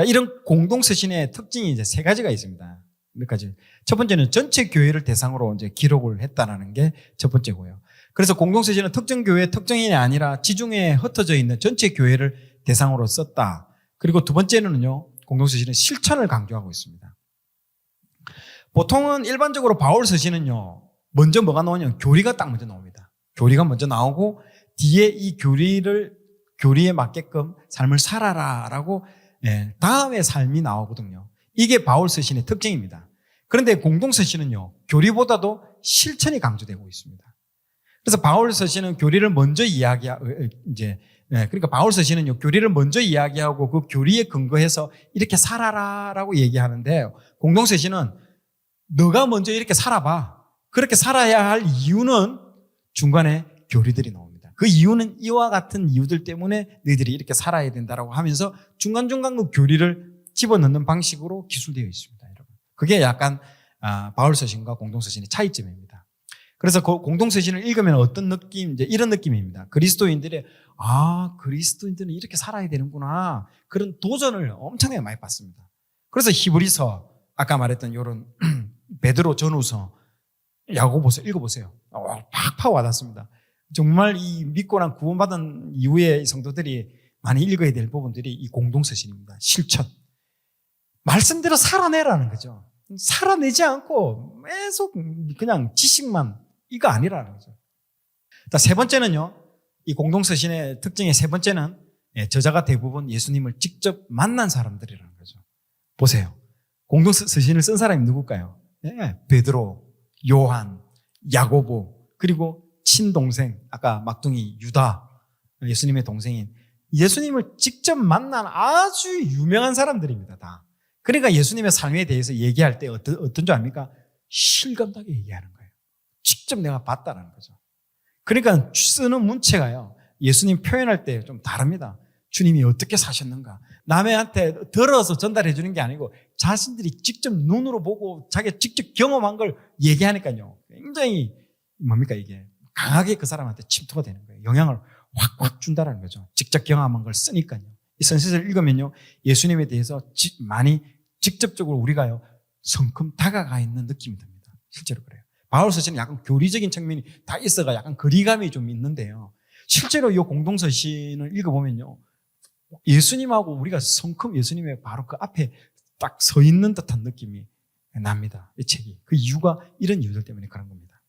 이런 공동서신의 특징이 이제 세 가지가 있습니다. 몇 가지. 첫 번째는 전체 교회를 대상으로 이제 기록을 했다라는 게 첫 번째고요. 그래서 공동서신은 특정 교회 특정인이 아니라 지중해에 흩어져 있는 전체 교회를 대상으로 썼다. 그리고 두 번째는요, 공동서신은 실천을 강조하고 있습니다. 보통은 일반적으로 바울 서신은요, 먼저 뭐가 나오냐면 교리가 딱 먼저 나옵니다. 교리가 먼저 나오고 뒤에 이 교리에 맞게끔 삶을 살아라라고 다음에 삶이 나오거든요. 이게 바울 서신의 특징입니다. 그런데 공동서신은요, 교리보다도 실천이 강조되고 있습니다. 그래서 바울 서신은 교리를 먼저 그러니까 바울 서신은요, 교리를 먼저 이야기하고 그 교리에 근거해서 이렇게 살아라라고 얘기하는데, 공동서신은 너가 먼저 이렇게 살아봐. 그렇게 살아야 할 이유는 중간에 교리들이 나옵니다. 그 이유는 이와 같은 이유들 때문에 너희들이 이렇게 살아야 된다라고 하면서 중간중간 그 교리를 집어넣는 방식으로 기술되어 있습니다, 여러분. 그게 약간 바울 서신과 공동서신의 차이점입니다. 그래서 그 공동서신을 읽으면 어떤 느낌, 이제 이런 느낌입니다. 그리스도인들은 이렇게 살아야 되는구나. 그런 도전을 엄청나게 많이 받습니다. 그래서 히브리서, 아까 말했던 이런 베드로 전후서, 야고보서 읽어보세요. 팍팍 와닿습니다. 정말 이 믿고 난 구원받은 이후에 성도들이 많이 읽어야 될 부분들이 이 공동서신입니다. 실천. 말씀대로 살아내라는 거죠. 살아내지 않고 계속 그냥 지식만, 이거 아니라는 거죠. 세 번째는요, 이 공동서신의 특징의 세 번째는 저자가 대부분 예수님을 직접 만난 사람들이라는 거죠. 보세요. 공동서신을 쓴 사람이 누굴까요? 베드로, 요한, 야고보, 그리고 친동생, 아까 막둥이 유다, 예수님의 동생인 예수님을 직접 만난 아주 유명한 사람들입니다, 다. 그러니까 예수님의 삶에 대해서 얘기할 때 어떤 줄 압니까? 실감나게 얘기하는 거예요. 직접 내가 봤다는 거죠. 그러니까 쓰는 문체가요, 예수님 표현할 때 좀 다릅니다. 주님이 어떻게 사셨는가. 남한테 들어서 전달해 주는 게 아니고 자신들이 직접 눈으로 보고 자기가 직접 경험한 걸 얘기하니까요, 굉장히 이게 강하게 그 사람한테 침투가 되는 거예요. 영향을 확 준다는 거죠. 직접 경험한 걸 쓰니까요. 이 선지서를 읽으면요, 예수님에 대해서 많이 직접적으로 우리가요, 성큼 다가가 있는 느낌이 듭니다. 실제로 그래요. 바울 서신은 약간 교리적인 측면이 다 있어가 약간 거리감이 좀 있는데요, 실제로 이 공동서신을 읽어보면요, 예수님하고 우리가 성큼 예수님의 바로 그 앞에 딱 서 있는 듯한 느낌이 납니다. 이 책이. 그 이유가 이런 이유들 때문에 그런 겁니다.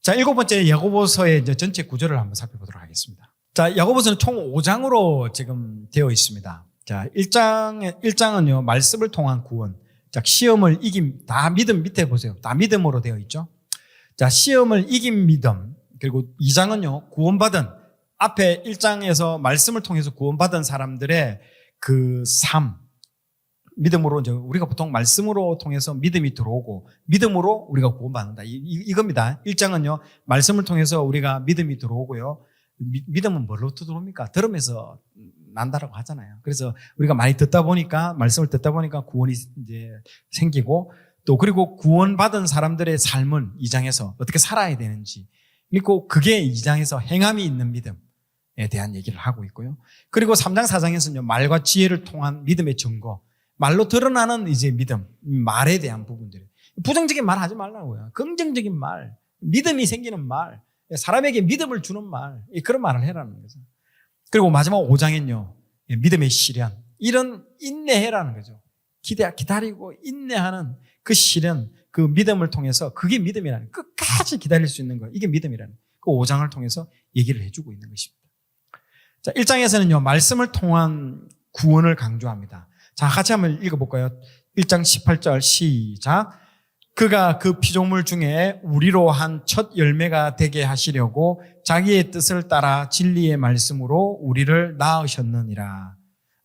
자, 일곱 번째 야고보서의 이제 전체 구조를 한번 살펴보도록 하겠습니다. 자, 야고보서는 총 5장으로 지금 되어 있습니다. 자, 1장은요, 말씀을 통한 구원. 자, 시험을 이긴, 다 믿음 밑에 보세요. 다 믿음으로 되어 있죠. 자, 시험을 이긴 믿음. 그리고 2장은요, 구원받은, 앞에 1장에서 말씀을 통해서 구원받은 사람들의 그 삶. 믿음으로, 이제 우리가 보통 말씀으로 통해서 믿음이 들어오고, 믿음으로 우리가 구원받는다. 이겁니다. 1장은요, 말씀을 통해서 우리가 믿음이 들어오고요. 믿음은 뭘로 들어옵니까? 들으면서 난다라고 하잖아요. 그래서 우리가 많이 듣다 보니까, 말씀을 듣다 보니까 구원이 이제 생기고, 또 그리고 구원받은 사람들의 삶은 2장에서 어떻게 살아야 되는지, 그리고 그게 2장에서 행함이 있는 믿음에 대한 얘기를 하고 있고요. 그리고 3장, 4장에서는요, 말과 지혜를 통한 믿음의 증거, 말로 드러나는 이제 믿음, 말에 대한 부분들. 부정적인 말 하지 말라고요. 긍정적인 말, 믿음이 생기는 말, 사람에게 믿음을 주는 말, 그런 말을 해라는 거죠. 그리고 마지막 5장엔요, 믿음의 시련, 이런 인내해라는 거죠. 기다리고 인내하는 그 시련, 그 믿음을 통해서, 그게 믿음이라는, 끝까지 기다릴 수 있는 거, 이게 믿음이라는, 그 5장을 통해서 얘기를 해주고 있는 것입니다. 자, 1장에서는요, 말씀을 통한 구원을 강조합니다. 자, 같이 한번 읽어볼까요? 1장 18절 시작. 그가 그 피조물 중에 우리로 한 첫 열매가 되게 하시려고 자기의 뜻을 따라 진리의 말씀으로 우리를 낳으셨느니라.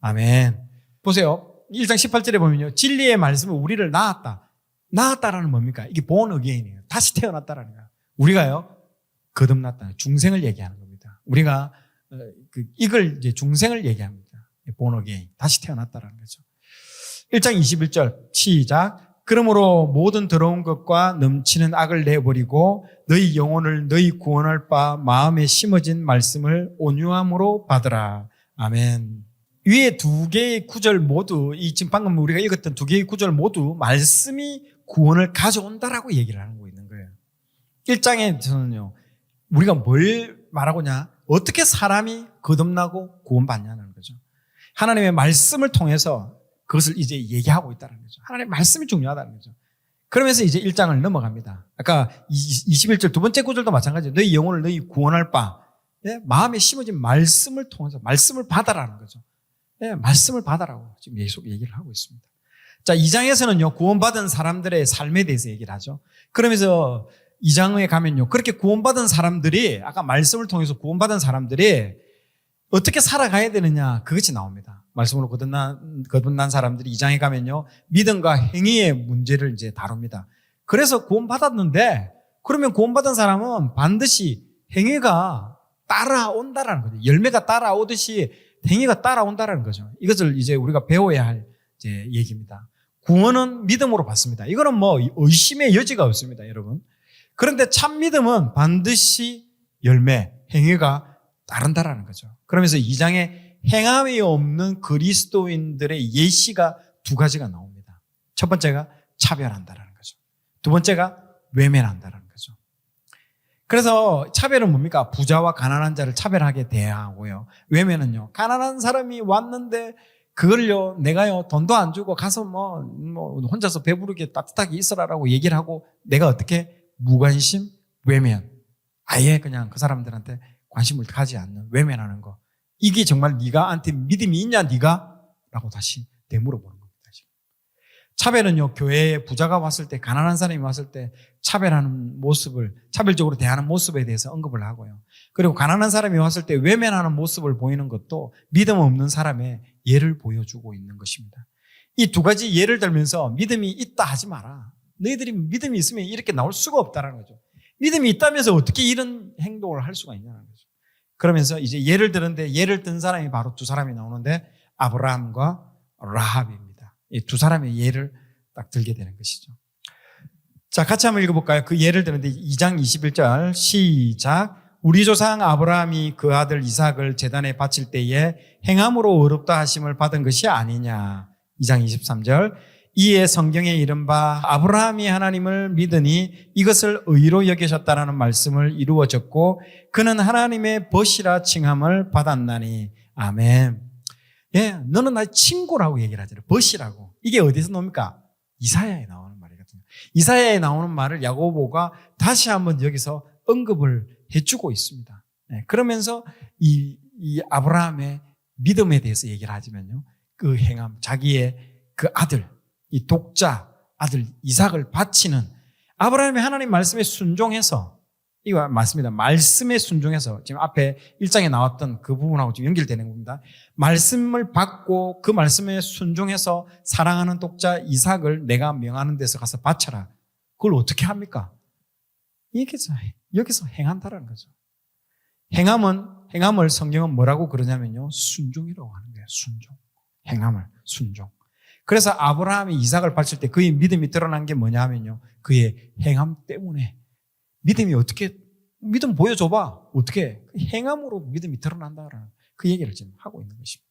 아멘. 보세요. 1장 18절에 보면요, 진리의 말씀으로 우리를 낳았다. 낳았다라는 뭡니까? 이게 born again이에요. 다시 태어났다라는 거예요. 우리가요, 거듭났다. 중생을 얘기하는 겁니다. 우리가 이걸 이제 중생을 얘기합니다. born again. 다시 태어났다라는 거죠. 1장 21절 시작. 그러므로 모든 더러운 것과 넘치는 악을 내버리고 너희 영혼을 너희 구원할 바 마음에 심어진 말씀을 온유함으로 받으라. 아멘. 위에 두 개의 구절 모두, 이 지금 방금 우리가 읽었던 두 개의 구절 모두 말씀이 구원을 가져온다라고 얘기를 하고 있는 거예요. 1장에서는요, 우리가 뭘 말하고냐, 어떻게 사람이 거듭나고 구원받냐는 거죠. 하나님의 말씀을 통해서 그것을 이제 얘기하고 있다는 거죠. 하나님의 말씀이 중요하다는 거죠. 그러면서 이제 1장을 넘어갑니다. 아까 21절 두 번째 구절도 마찬가지예요. 너희 영혼을 너희 구원할 바, 마음에 심어진 말씀을 통해서 말씀을 받아라는 거죠. 말씀을 받아라고 지금 계속 얘기를 하고 있습니다. 자, 2장에서는요, 구원받은 사람들의 삶에 대해서 얘기를 하죠. 그러면서 2장에 가면요, 그렇게 구원받은 사람들이, 아까 말씀을 통해서 구원받은 사람들이 어떻게 살아가야 되느냐, 그것이 나옵니다. 말씀으로 거듭난 사람들이 2장에 가면요, 믿음과 행위의 문제를 이제 다룹니다. 그래서 구원받았는데, 그러면 구원받은 사람은 반드시 행위가 따라온다라는 거죠. 열매가 따라오듯이 행위가 따라온다라는 거죠. 이것을 이제 우리가 배워야 할 이제 얘기입니다. 구원은 믿음으로 받습니다. 이거는 뭐 의심의 여지가 없습니다, 여러분. 그런데 참 믿음은 반드시 열매, 행위가 따른다라는 거죠. 그러면서 2장에 행함이 없는 그리스도인들의 예시가 두 가지가 나옵니다. 첫 번째가 차별한다라는 거죠. 두 번째가 외면한다라는 거죠. 그래서 차별은 뭡니까? 부자와 가난한 자를 차별하게 대하고요. 외면은요, 가난한 사람이 왔는데 그걸요, 내가요, 돈도 안 주고 가서 뭐 혼자서 배부르게 따뜻하게 있어라라고 얘기를 하고 내가 어떻게 무관심, 외면, 아예 그냥 그 사람들한테 관심을 가지 않는, 외면하는 거. 이게 정말 네가한테 믿음이 있냐, 네가? 라고 다시 되물어보는 겁니다. 차별은요, 교회에 부자가 왔을 때, 가난한 사람이 왔을 때 차별하는 모습을, 차별적으로 대하는 모습에 대해서 언급을 하고요. 그리고 가난한 사람이 왔을 때 외면하는 모습을 보이는 것도 믿음 없는 사람의 예를 보여주고 있는 것입니다. 이 두 가지 예를 들면서 믿음이 있다 하지 마라. 너희들이 믿음이 있으면 이렇게 나올 수가 없다는 거죠. 믿음이 있다면서 어떻게 이런 행동을 할 수가 있냐는 거죠. 그러면서 이제 예를 들었는데, 예를 든 사람이 바로 두 사람이 나오는데 아브라함과 라합입니다. 이 두 사람의 예를 딱 들게 되는 것이죠. 자, 같이 한번 읽어볼까요? 그 예를 들었는데 2장 21절 시작. 우리 조상 아브라함이 그 아들 이삭을 제단에 바칠 때에 행함으로 의롭다 하심을 받은 것이 아니냐. 2장 23절. 이에 성경에 이른바 아브라함이 하나님을 믿으니 이것을 의로 여기셨다라는 말씀을 이루어졌고 그는 하나님의 벗이라 칭함을 받았나니. 아멘. 예, 너는 나의 친구라고 얘기를 하잖아요. 벗이라고. 이게 어디서 나옵니까? 이사야에 나오는 말이거든요. 이사야에 나오는 말을 야고보가 다시 한번 여기서 언급을 해주고 있습니다. 예, 그러면서 이 아브라함의 믿음에 대해서 얘기를 하자면요, 그 행함, 자기의 그 아들, 이 독자 아들 이삭을 바치는 아브라함이 하나님 말씀에 순종해서, 이거 맞습니다. 말씀에 순종해서, 지금 앞에 1장에 나왔던 그 부분하고 지금 연결되는 겁니다. 말씀을 받고 그 말씀에 순종해서 사랑하는 독자 이삭을 내가 명하는 데서 가서 바쳐라. 그걸 어떻게 합니까? 여기서 행한다라는 거죠. 행함을 성경은 뭐라고 그러냐면요, 순종이라고 하는 거예요. 순종. 행함을, 순종. 그래서 아브라함이 이삭을 바칠 때 그의 믿음이 드러난 게 뭐냐 하면요, 그의 행함 때문에. 믿음이 어떻게, 믿음 보여줘봐. 어떻게? 행함으로 믿음이 드러난다라는 그 얘기를 지금 하고 있는 것입니다.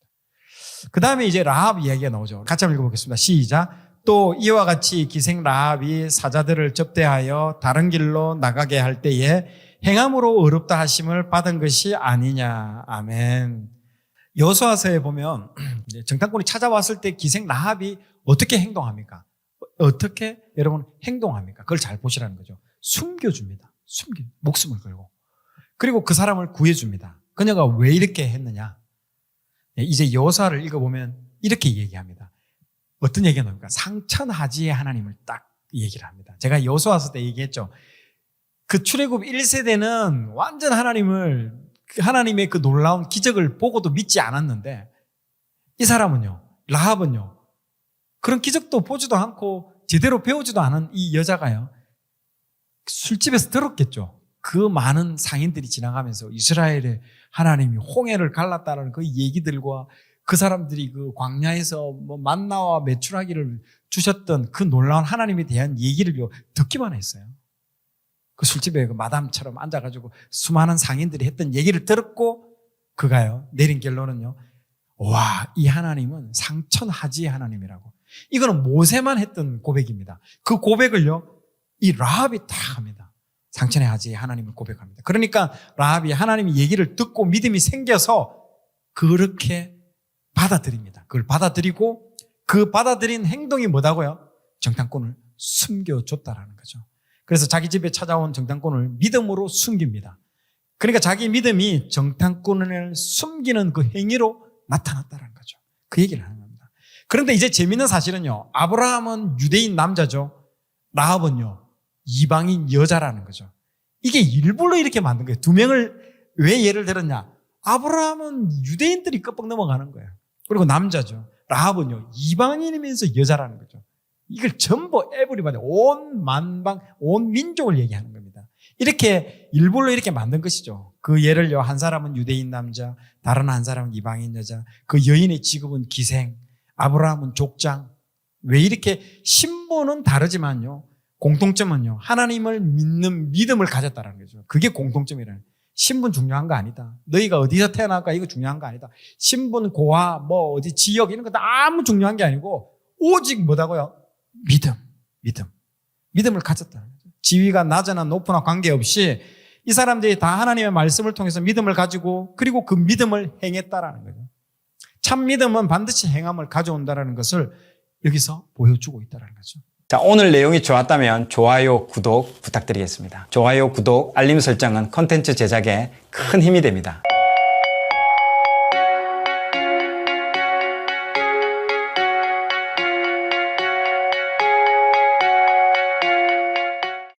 그 다음에 이제 라합 이야기가 나오죠. 같이 한번 읽어보겠습니다. 시작. 또 이와 같이 기생 라합이 사자들을 접대하여 다른 길로 나가게 할 때에 행함으로 의롭다 하심을 받은 것이 아니냐. 아멘. 여호수아서에 보면 정탐꾼이 찾아왔을 때 기생 라합이 어떻게 행동합니까? 어떻게 여러분 행동합니까? 그걸 잘 보시라는 거죠. 숨겨줍니다. 목숨을 걸고. 그리고 그 사람을 구해줍니다. 그녀가 왜 이렇게 했느냐? 이제 여호수아를 읽어보면 이렇게 얘기합니다. 어떤 얘기가 나옵니까? 상천하지의 하나님을 딱 얘기를 합니다. 제가 여호수아서 때 얘기했죠. 그 출애굽 1세대는 완전 하나님의 그 놀라운 기적을 보고도 믿지 않았는데, 이 사람은요, 라합은요, 그런 기적도 보지도 않고 제대로 배우지도 않은 이 여자가요, 술집에서 들었겠죠. 그 많은 상인들이 지나가면서 이스라엘의 하나님이 홍해를 갈랐다는 그 얘기들과 그 사람들이 그 광야에서 뭐 만나와 메추라기를 주셨던 그 놀라운 하나님에 대한 얘기를 듣기만 했어요. 그 술집에 그 마담처럼 앉아가지고 수많은 상인들이 했던 얘기를 들었고, 그가요, 내린 결론은요, 와, 이 하나님은 상천하지의 하나님이라고. 이거는 모세만 했던 고백입니다. 그 고백을요, 이 라합이 다 합니다. 상천의 하지의 하나님을 고백합니다. 그러니까 라합이 하나님의 얘기를 듣고 믿음이 생겨서 그렇게 받아들입니다. 그걸 받아들이고 그 받아들인 행동이 뭐다고요? 정탐꾼을 숨겨줬다라는 거죠. 그래서 자기 집에 찾아온 정탐꾼을 믿음으로 숨깁니다. 그러니까 자기 믿음이 정탐꾼을 숨기는 그 행위로 나타났다는 거죠. 그 얘기를 하는 겁니다. 그런데 이제 재미있는 사실은요, 아브라함은 유대인 남자죠. 라합은요, 이방인 여자라는 거죠. 이게 일부러 이렇게 만든 거예요. 두 명을 왜 예를 들었냐? 아브라함은 유대인들이 끄뻑 넘어가는 거예요. 그리고 남자죠. 라합은요, 이방인이면서 여자라는 거죠. 이걸 전부 에브리바디, 온 만방, 온 민족을 얘기하는 겁니다. 이렇게 일부러 이렇게 만든 것이죠. 그 예를요, 한 사람은 유대인 남자, 다른 한 사람은 이방인 여자, 그 여인의 직업은 기생, 아브라함은 족장. 왜 이렇게 신분은 다르지만요, 공통점은요, 하나님을 믿는 믿음을 가졌다는 거죠. 그게 공통점이라는 거예요. 신분 중요한 거 아니다. 너희가 어디서 태어날까 이거 중요한 거 아니다. 신분, 고하, 뭐 어디 지역 이런 거 다 아무 중요한 게 아니고 오직 뭐다고요? 믿음을 가졌다는 거죠. 지위가 낮으나 높으나 관계없이 이 사람들이 다 하나님의 말씀을 통해서 믿음을 가지고 그리고 그 믿음을 행했다라는 거죠. 참 믿음은 반드시 행함을 가져온다라는 것을 여기서 보여주고 있다라는 거죠. 자, 오늘 내용이 좋았다면 좋아요, 구독 부탁드리겠습니다. 좋아요, 구독, 알림 설정은 콘텐츠 제작에 큰 힘이 됩니다.